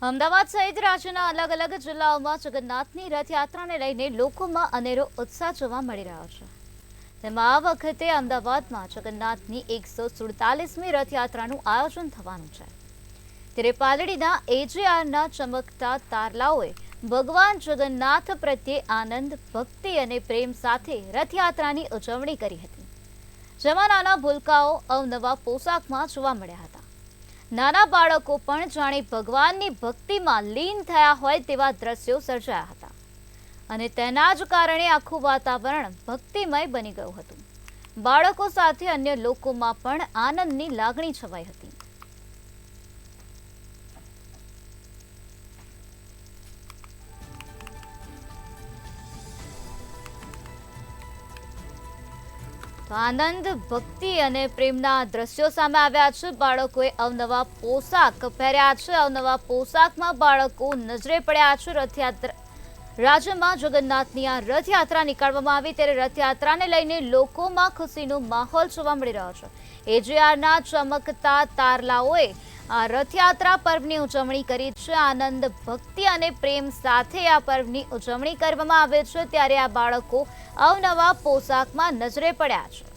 અમદાવાદ સહિત રાજ્યના અલગ અલગ જિલ્લાઓમાં જગન્નાથની રથયાત્રાને લઈને લોકોમાં અનેરો ઉત્સાહ જોવા મળી રહ્યો છે। તેમાં આ વખતે અમદાવાદમાં જગન્નાથની 147મી રથયાત્રાનું આયોજન થવાનું છે। ત્યારે પાલડીના એજીઆરના ચમકતા તારલાઓએ ભગવાન જગન્નાથ પ્રત્યે આનંદ, ભક્તિ અને પ્રેમ સાથે રથયાત્રાની ઉજવણી કરી હતી, જેમાં નાના ભૂલકાઓ અવનવા પોશાકમાં જોવા મળ્યા હતા। નાના બાળકો પણ જાણે ભગવાનની ભક્તિમાં લીન થયા હોય તેવા દ્રશ્યો સર્જાયા હતા અને તેના જ કારણે આખું વાતાવરણ ભક્તિમય બની ગયું હતું। બાળકો સાથે અન્ય લોકોમાં પણ આનંદની લાગણી છવાઈ હતી। તો આનંદ, ભક્તિ અને પ્રેમના દ્રશ્યો સામે આવ્યા છે। બાળકોએ અવનવા પોશાક પહેર્યા છે। અવનવા પોશાકમાં બાળકો નજરે પડ્યા છે। રાજ્યમાં જગન્નાથની આ રથયાત્રા નીકાળવામાં આવી, ત્યારે રથયાત્રાને લઈને લોકોમાં ખુશીનો માહોલ જોવા મળી રહ્યો છે। એજીઆરના ચમકતા તારલાઓએ આ રથયાત્રા પર્વની ઉજવણી કરી છે। આનંદ, ભક્તિ અને પ્રેમ સાથે આ પર્વની ઉજવણી કરવામાં આવે છે, ત્યારે આ બાળકો અવનવા પોશાકમાં નજરે પડ્યા છે।